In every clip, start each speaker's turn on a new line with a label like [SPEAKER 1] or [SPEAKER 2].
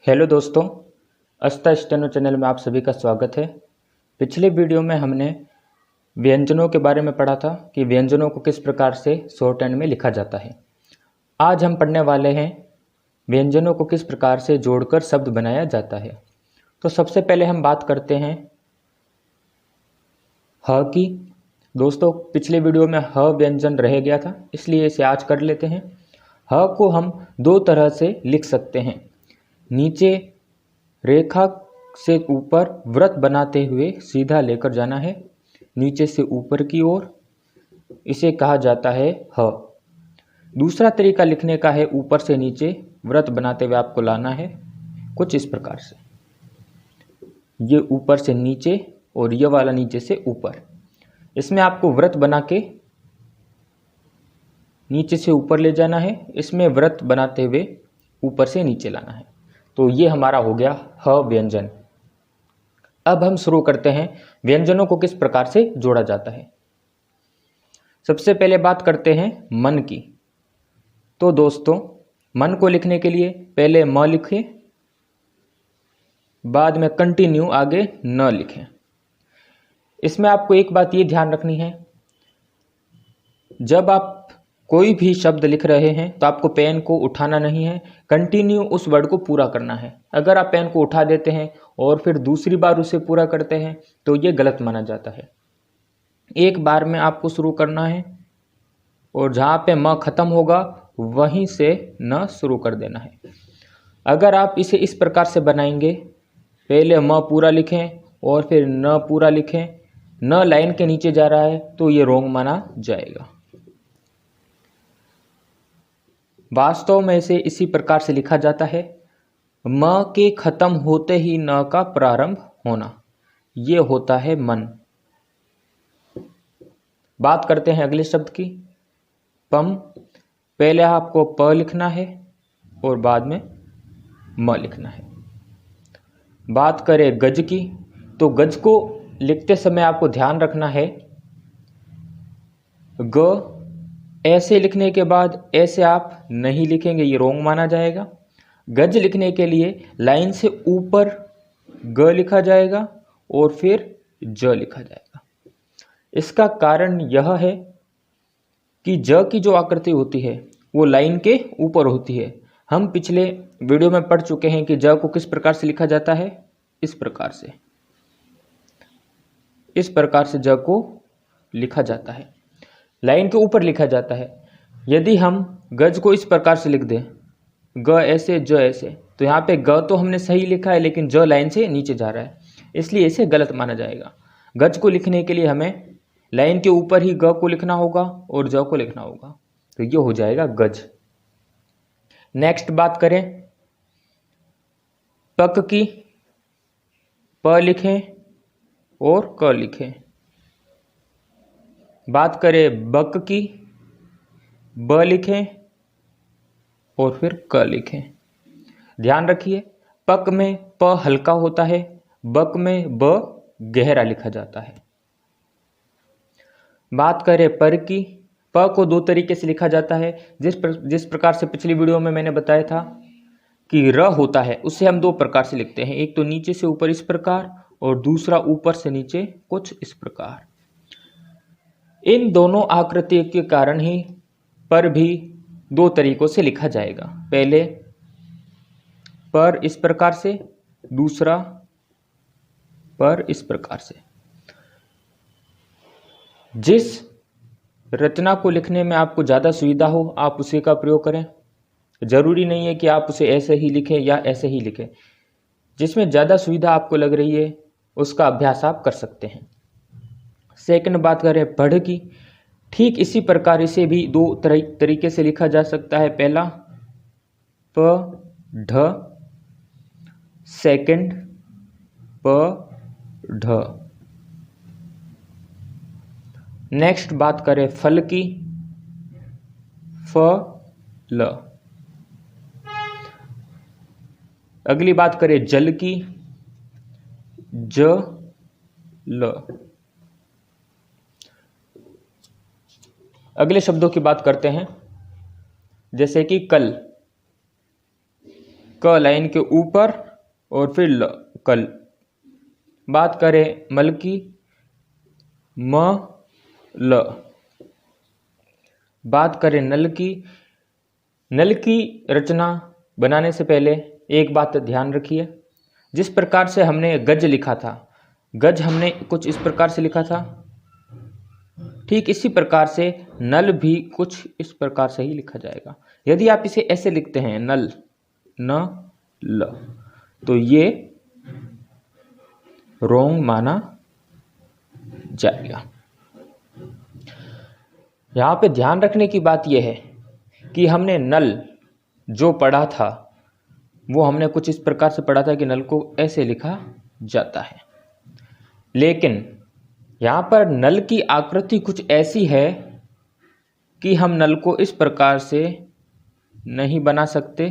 [SPEAKER 1] Hello दोस्तों, अस्ता steno channel में आप सभी का स्वागत है। पिछले वीडियो में हमने व्यंजनों के बारे में पढ़ा था कि व्यंजनों को किस प्रकार से शॉर्ट हैंड में लिखा जाता है। आज हम पढ़ने वाले हैं व्यंजनों को किस प्रकार से जोड़कर शब्द बनाया जाता है। तो सबसे पहले हम बात करते हैं ह की। दोस्तों, पिछले वीडियो में ह व्यंजन रह गया था, इसलिए इसे आज कर लेते हैं। ह को हम दो तरह से लिख सकते हैं। नीचे रेखा से ऊपर वृत्त बनाते हुए सीधा लेकर जाना है, नीचे से ऊपर की ओर, इसे कहा जाता है ह। दूसरा तरीका लिखने का है, ऊपर से नीचे वृत्त बनाते हुए आपको लाना है कुछ इस प्रकार से। ये ऊपर से नीचे और ये वाला नीचे से ऊपर। इसमें आपको वृत्त बना के नीचे से ऊपर ले जाना है, इसमें वृत्त बनाते हुए ऊपर से नीचे लाना है। तो ये हमारा हो गया ह व्यंजन। अब हम शुरू करते हैं व्यंजनों को किस प्रकार से जोड़ा जाता है। सबसे पहले बात करते हैं मन की। तो दोस्तों, मन को लिखने के लिए पहले म लिखें, बाद में कंटिन्यू आगे न लिखें। इसमें आपको एक बात ये ध्यान रखनी है, जब आप कोई भी शब्द लिख रहे हैं तो आपको पेन को उठाना नहीं है, कंटिन्यू उस वर्ड को पूरा करना है। अगर आप पेन को उठा देते हैं और फिर दूसरी बार उसे पूरा करते हैं तो ये गलत माना जाता है। एक बार में आपको शुरू करना है और जहाँ पे म खत्म होगा वहीं से न शुरू कर देना है। अगर आप इसे इस प्रकार से बनाएंगे, पहले म पूरा लिखें और फिर न पूरा लिखें, न लाइन के नीचे जा रहा है, तो ये रॉन्ग माना जाएगा। वास्तव में इसे इसी प्रकार से लिखा जाता है, म के खत्म होते ही न का प्रारंभ होना, ये होता है मन। बात करते हैं अगले शब्द की, पम। पहले आपको प लिखना है और बाद में म लिखना है। बात करें गज की, तो गज को लिखते समय आपको ध्यान रखना है, ग ऐसे लिखने के बाद ऐसे आप नहीं लिखेंगे, ये रोंग माना जाएगा। गज लिखने के लिए लाइन से ऊपर ग लिखा जाएगा और फिर ज लिखा जाएगा। इसका कारण यह है कि ज की जो आकृति होती है वो लाइन के ऊपर होती है। हम पिछले वीडियो में पढ़ चुके हैं कि ज को किस प्रकार से लिखा जाता है, इस प्रकार से। इस प्रकार से ज को लिखा जाता है, लाइन के ऊपर लिखा जाता है। यदि हम गज को इस प्रकार से लिख दें, ग ऐसे ज ऐसे, तो यहाँ पे ग तो हमने सही लिखा है लेकिन ज लाइन से नीचे जा रहा है, इसलिए इसे गलत माना जाएगा। गज को लिखने के लिए हमें लाइन के ऊपर ही ग को लिखना होगा और ज को लिखना होगा, तो ये हो जाएगा गज। नेक्स्ट बात करें पक की। प लिखें और क लिखें। बात करें बक की, ब लिखें और फिर क लिखें। ध्यान रखिए, पक में प हल्का होता है, बक में ब गहरा लिखा जाता है। बात करें पर की, प को दो तरीके से लिखा जाता है। जिस प्रकार से पिछली वीडियो में मैंने बताया था कि र होता है, उसे हम दो प्रकार से लिखते हैं, एक तो नीचे से ऊपर इस प्रकार और दूसरा ऊपर से नीचे कुछ इस प्रकार। इन दोनों आकृति के कारण ही पर भी दो तरीकों से लिखा जाएगा। पहले पर इस प्रकार से, दूसरा पर इस प्रकार से। जिस रचना को लिखने में आपको ज़्यादा सुविधा हो आप उसी का प्रयोग करें। जरूरी नहीं है कि आप उसे ऐसे ही लिखें या ऐसे ही लिखें, जिसमें ज़्यादा सुविधा आपको लग रही है उसका अभ्यास आप कर सकते हैं। सेकंड बात करें पढ़ की, ठीक इसी प्रकार इसे भी दो तरीके से लिखा जा सकता है। पहला प ढ, सेकंड प ढ। नेक्स्ट बात करें फल की, फ ल। अगली बात करें जल की, ज ल। अगले शब्दों की बात करते हैं, जैसे कि कल। क लाइन के ऊपर और फिर ल कल। बात करें मल की, म ल। बात करें नल की, नल की रचना बनाने से पहले एक बात ध्यान रखिए, जिस प्रकार से हमने गज लिखा था, गज हमने कुछ इस प्रकार से लिखा था, ठीक इसी प्रकार से नल भी कुछ इस प्रकार से ही लिखा जाएगा। यदि आप इसे ऐसे लिखते हैं नल न ल, तो ये रोंग माना जाएगा। यहां पे ध्यान रखने की बात यह है कि हमने नल जो पढ़ा था वो हमने कुछ इस प्रकार से पढ़ा था कि नल को ऐसे लिखा जाता है, लेकिन यहां पर नल की आकृति कुछ ऐसी है कि हम नल को इस प्रकार से नहीं बना सकते,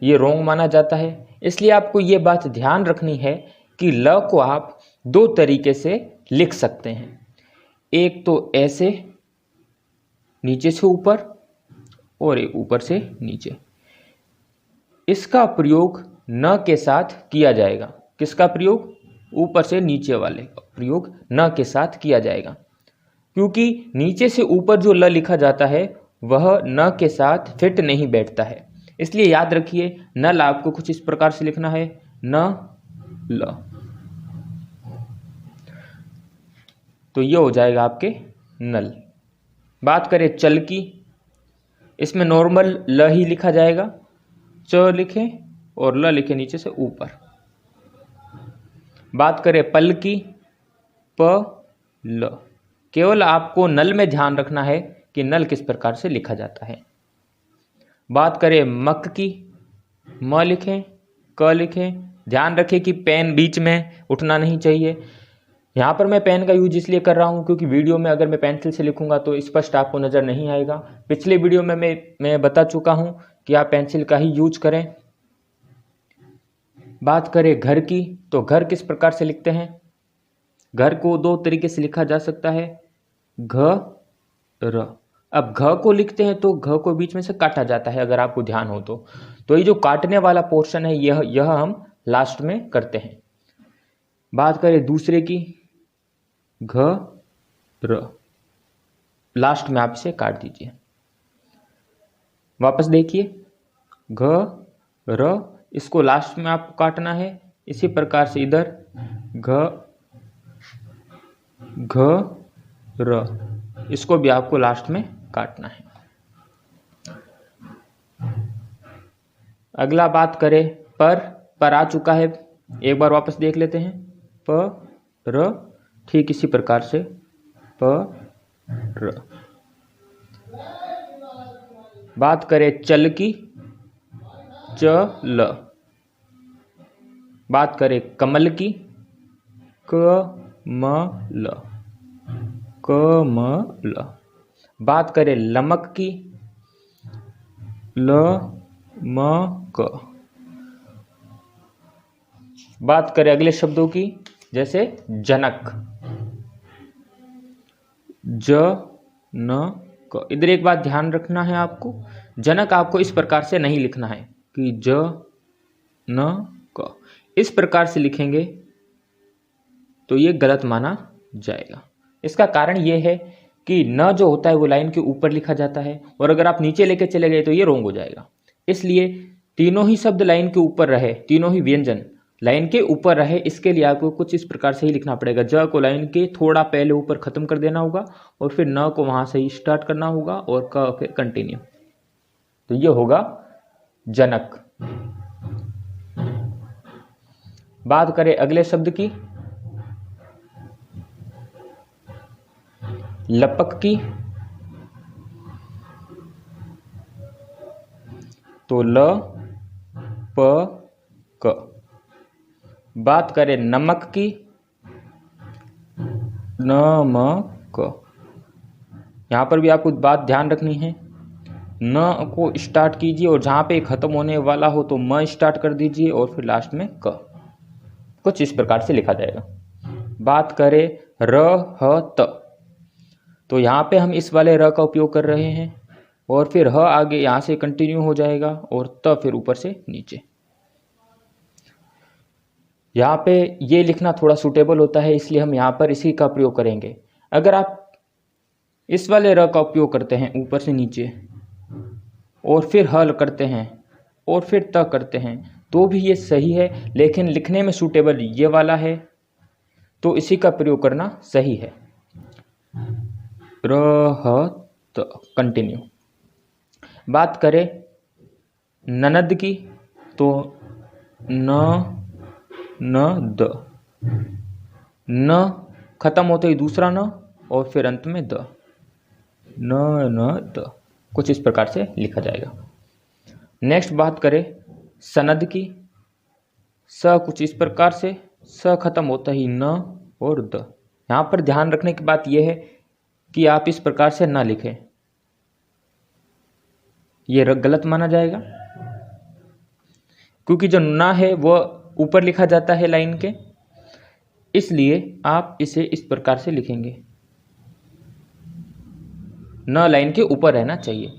[SPEAKER 1] ये रोंग माना जाता है। इसलिए आपको ये बात ध्यान रखनी है कि ल को आप दो तरीके से लिख सकते हैं, एक तो ऐसे नीचे से ऊपर और एक ऊपर से नीचे। इसका प्रयोग न के साथ किया जाएगा। किसका प्रयोग? ऊपर से नीचे वाले का प्रयोग न के साथ किया जाएगा, क्योंकि नीचे से ऊपर जो ल लिखा जाता है वह न के साथ फिट नहीं बैठता है। इसलिए याद रखिए, नल आपको कुछ इस प्रकार से लिखना है, न ल। तो ये हो जाएगा आपके नल। बात करें चल की, इसमें नॉर्मल ल ही लिखा जाएगा, च लिखें और ल लिखें नीचे से ऊपर। बात करें पल की, प ल। केवल आपको नल में ध्यान रखना है कि नल किस प्रकार से लिखा जाता है। बात करें मक की, म लिखें, क लिखें। ध्यान रखें कि पेन बीच में उठना नहीं चाहिए। यहाँ पर मैं पेन का यूज इसलिए कर रहा हूँ क्योंकि वीडियो में अगर मैं पेंसिल से लिखूंगा तो स्पष्ट आपको नज़र नहीं आएगा। पिछले वीडियो में मैं बता चुका हूँ कि आप पेंसिल का ही यूज करें। बात करें घर की, तो घर किस प्रकार से लिखते हैं? घर को दो तरीके से लिखा जा सकता है, घ र। अब घ को लिखते हैं तो घ को बीच में से काटा जाता है, अगर आपको ध्यान हो तो ये जो काटने वाला पोर्शन है यह हम लास्ट में करते हैं। बात करें दूसरे की, घ र, लास्ट में आप इसे काट दीजिए। वापस देखिए, घ र, इसको लास्ट में आपको काटना है। इसी प्रकार से इधर घ र, इसको भी आपको लास्ट में काटना है। अगला बात करें पर आ चुका है, एक बार वापस देख लेते हैं। प र, ठीक इसी प्रकार से प र। बात करें चल की, च ल। बात करें कमल की, क म ल, क म ल। बात करें लमक की, ल म क। बात करें अगले शब्दों की, जैसे जनक, ज न क। इधर एक बात ध्यान रखना है आपको, जनक आपको इस प्रकार से नहीं लिखना है कि ज न क। इस प्रकार से लिखेंगे तो ये गलत माना जाएगा। इसका कारण ये है कि न जो होता है वो लाइन के ऊपर लिखा जाता है, और अगर आप नीचे लेके चले गए तो ये रोंग हो जाएगा। इसलिए तीनों ही शब्द लाइन के ऊपर रहे, तीनों ही व्यंजन लाइन के ऊपर रहे, इसके लिए आपको कुछ इस प्रकार से ही लिखना पड़ेगा। ज को लाइन के थोड़ा पहले ऊपर खत्म कर देना होगा, और फिर न को वहां से ही स्टार्ट करना होगा, और क फिर कंटिन्यू। तो ये होगा जनक। बात करें अगले शब्द की, लपक की, तो ल प क। बात करें नमक की, न म क। यहां पर भी आपको बात ध्यान रखनी है, न को स्टार्ट कीजिए और जहां पे खत्म होने वाला हो तो म स्टार्ट कर दीजिए और फिर लास्ट में क। कुछ इस प्रकार से लिखा जाएगा। बात करें र ह त, तो यहां पे हम इस वाले र का उपयोग कर रहे हैं, और फिर ह आगे यहाँ से कंटिन्यू हो जाएगा और त फिर ऊपर से नीचे। यहाँ पे ये लिखना थोड़ा सूटेबल होता है, इसलिए हम यहाँ पर इसी का प्रयोग करेंगे। अगर आप इस वाले र का उपयोग करते हैं ऊपर से नीचे और फिर हल करते हैं और फिर त करते हैं तो भी ये सही है, लेकिन लिखने में सूटेबल ये वाला है तो इसी का प्रयोग करना सही है। रहत कंटिन्यू। बात करें ननद की तो न द, न खत्म होते ही दूसरा न और फिर अंत में द, न द, कुछ इस प्रकार से लिखा जाएगा। नेक्स्ट बात करें सनद की, स कुछ इस प्रकार से, स खत्म होता ही न और द। यहाँ पर ध्यान रखने की बात यह है कि आप इस प्रकार से ना लिखें, ये गलत माना जाएगा, क्योंकि जो ना है वह ऊपर लिखा जाता है लाइन के, इसलिए आप इसे इस प्रकार से लिखेंगे, न लाइन के ऊपर रहना चाहिए।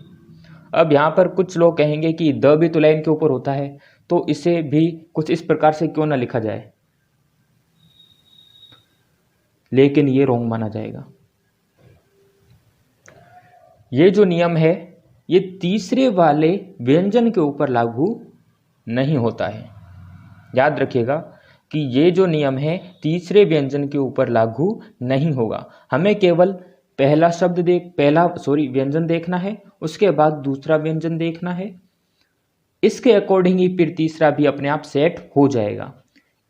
[SPEAKER 1] अब यहाँ पर कुछ लोग कहेंगे कि द भी तो लाइन के ऊपर होता है, तो इसे भी कुछ इस प्रकार से क्यों ना लिखा जाए, लेकिन ये रॉन्ग माना जाएगा। ये जो नियम है ये तीसरे वाले व्यंजन के ऊपर लागू नहीं होता है। याद रखिएगा कि ये जो नियम है तीसरे व्यंजन के ऊपर लागू नहीं होगा। हमें केवल व्यंजन देखना है, उसके बाद दूसरा व्यंजन देखना है, इसके अकॉर्डिंग ही फिर तीसरा भी अपने आप सेट हो जाएगा।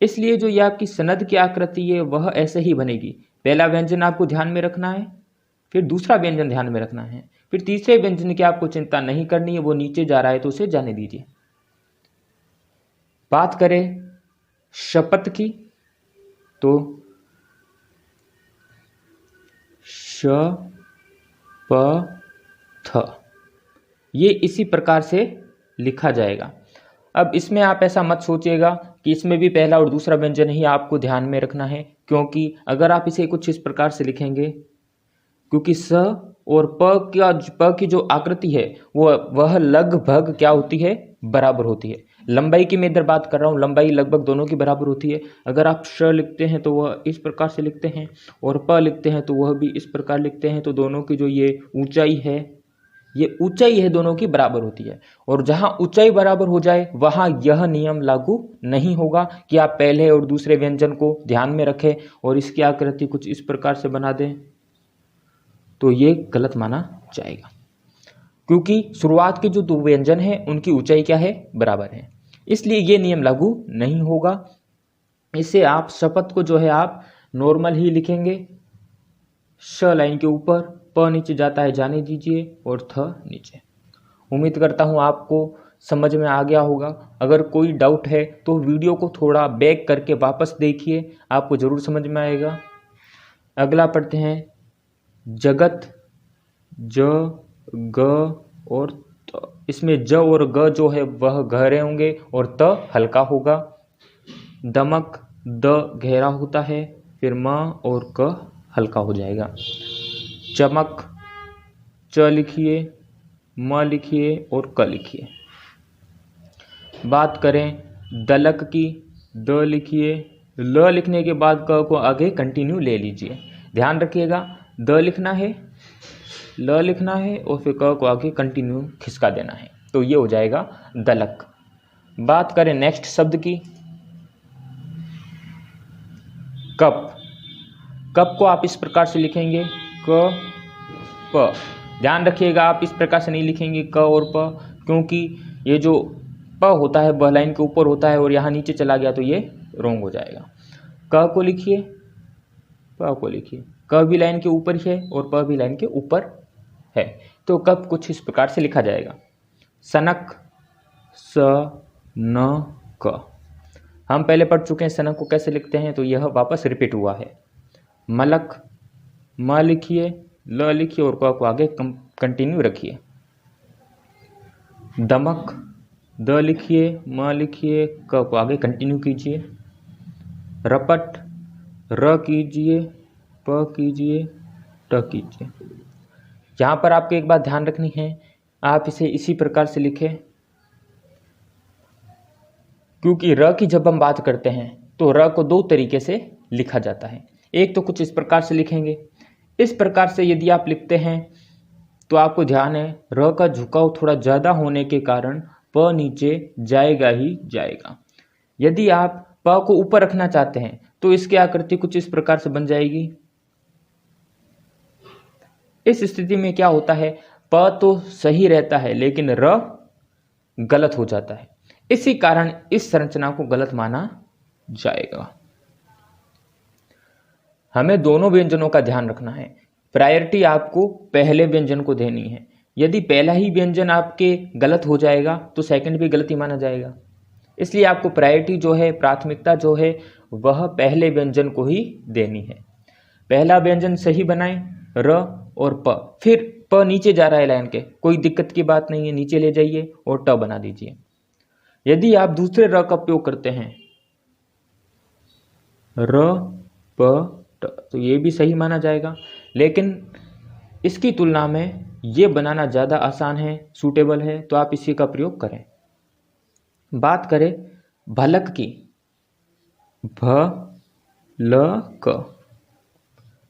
[SPEAKER 1] इसलिए जो ये आपकी सनद की आकृति है वह ऐसे ही बनेगी। पहला व्यंजन आपको ध्यान में रखना है, फिर दूसरा व्यंजन ध्यान में रखना है, फिर तीसरे व्यंजन की आपको चिंता नहीं करनी है, वो नीचे जा रहा है तो उसे जाने दीजिए। बात करें शपथ की तो शपथ, ये इसी प्रकार से लिखा जाएगा। अब इसमें आप ऐसा मत सोचिएगा कि इसमें भी पहला और दूसरा व्यंजन ही आपको ध्यान में रखना है, क्योंकि अगर आप इसे कुछ इस प्रकार से लिखेंगे, क्योंकि स और प की जो आकृति है वह लगभग क्या होती है, बराबर होती है। लंबाई की मैं इधर बात कर रहा हूँ, लंबाई लगभग दोनों की बराबर होती है। अगर आप श लिखते हैं तो वह इस प्रकार से लिखते हैं और प लिखते हैं तो वह भी इस प्रकार लिखते हैं, तो दोनों की जो ये ऊंचाई है दोनों की बराबर होती है। और जहां ऊंचाई बराबर हो जाए वहां यह नियम लागू नहीं होगा कि आप पहले और दूसरे व्यंजन को ध्यान में रखें और इसकी आकृति कुछ इस प्रकार से बना दें, तो ये गलत माना जाएगा, क्योंकि शुरुआत के जो दो व्यंजन हैं उनकी ऊंचाई क्या है, बराबर है। इसलिए ये नियम लागू नहीं होगा। इससे आप शपथ को जो है आप नॉर्मल ही लिखेंगे, श लाइन के ऊपर, प नीचे जाता है जाने दीजिए और थ नीचे। उम्मीद करता हूँ आपको समझ में आ गया होगा। अगर कोई डाउट है तो वीडियो को थोड़ा बैक करके वापस देखिए, आपको ज़रूर समझ में आएगा। अगला पढ़ते हैं जगत, ज ग और त। इसमें ज और ग जो है वह गहरे होंगे और त हल्का होगा। दमक, द गहरा होता है, फिर म और क हल्का हो जाएगा। चमक, च लिखिए, म लिखिए और क लिखिए। बात करें दलक की, द लिखिए, ल लिखने के बाद क को आगे कंटिन्यू ले लीजिए। ध्यान रखिएगा, द लिखना है, ल लिखना है और फिर क को आगे कंटिन्यू खिसका देना है, तो ये हो जाएगा दलक। बात करें नेक्स्ट शब्द की, कप। कप को आप इस प्रकार से लिखेंगे, क प। ध्यान रखिएगा आप इस प्रकार से नहीं लिखेंगे क और प, क्योंकि ये जो प होता है वह लाइन के ऊपर होता है और यहाँ नीचे चला गया तो ये रॉन्ग हो जाएगा। क को लिखिए, प को लिखिए, क भी लाइन के ऊपर ही है और प भी लाइन के ऊपर है, तो कप कुछ इस प्रकार से लिखा जाएगा। सनक, स न क। हम पहले पढ़ चुके हैं सनक को कैसे लिखते हैं, तो यह वापस रिपीट हुआ है। मलक, म लिखिए, ल लिखिए और क को आगे कंटिन्यू रखिए। दमक, द लिखिए, म लिखिए, क को आगे कंटिन्यू कीजिए। रपट, र कीजिए, प कीजिए, ट कीजिए। यहाँ पर आपको एक बात ध्यान रखनी है आप इसे इसी प्रकार से लिखें, क्योंकि र की जब हम बात करते हैं तो र को दो तरीके से लिखा जाता है। एक तो कुछ इस प्रकार से लिखेंगे, इस प्रकार से यदि आप लिखते हैं तो आपको ध्यान है र का झुकाव थोड़ा ज़्यादा होने के कारण प नीचे जाएगा ही जाएगा। यदि आप प को ऊपर रखना चाहते हैं तो इसकी आकृति कुछ इस प्रकार से बन जाएगी। इस स्थिति में क्या होता है, प तो सही रहता है लेकिन र गलत हो जाता है। इसी कारण इस संरचना को गलत माना जाएगा। हमें दोनों व्यंजनों का ध्यान रखना है। प्रायोरिटी आपको पहले व्यंजन को देनी है। यदि पहला ही व्यंजन आपके गलत हो जाएगा तो सेकंड भी गलत ही माना जाएगा। इसलिए आपको प्रायोरिटी जो है, प्राथमिकता जो है, वह पहले व्यंजन को ही देनी है। पहला व्यंजन सही बनाएं, र और प। फिर प नीचे जा रहा है लाइन के, कोई दिक्कत की बात नहीं है, नीचे ले जाइए और ट बना दीजिए। यदि आप दूसरे र का उपयोग करते हैं, र प ट, तो ये भी सही माना जाएगा, लेकिन इसकी तुलना में ये बनाना ज़्यादा आसान है, सूटेबल है, तो आप इसी का प्रयोग करें। बात करें भलक की, भ ल क,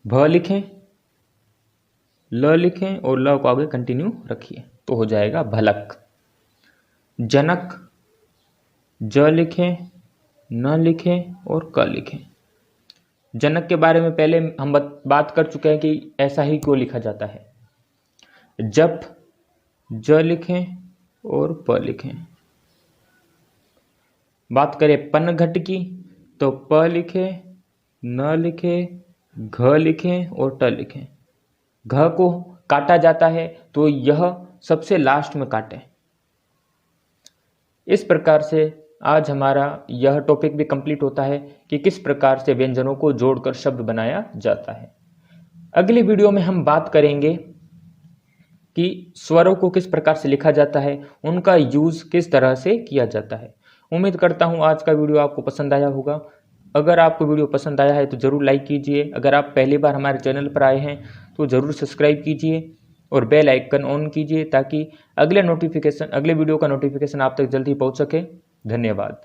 [SPEAKER 1] भ लिखें, ल लिखें और ल को आगे कंटिन्यू रखिए तो हो जाएगा भलक। जनक, ज लिखें, न लिखें और क लिखें। जनक के बारे में पहले हम बात कर चुके हैं कि ऐसा ही क्यों लिखा जाता है। जप, ज लिखें और प लिखें। बात करें पनघट की, तो प लिखें, न लिखें, घ लिखें और ट लिखें। घ को काटा जाता है तो यह सबसे लास्ट में काटें। इस प्रकार से आज हमारा यह टॉपिक भी कंप्लीट होता है कि किस प्रकार से व्यंजनों को जोड़कर शब्द बनाया जाता है। अगली वीडियो में हम बात करेंगे कि स्वरों को किस प्रकार से लिखा जाता है, उनका यूज़ किस तरह से किया जाता है। उम्मीद करता हूँ आज का वीडियो आपको पसंद आया होगा। अगर आपको वीडियो पसंद आया है तो ज़रूर लाइक कीजिए। अगर आप पहली बार हमारे चैनल पर आए हैं तो ज़रूर सब्सक्राइब कीजिए और बेल आइकन ऑन कीजिए ताकि अगले वीडियो का नोटिफिकेशन आप तक जल्दी पहुँच सके। धन्यवाद।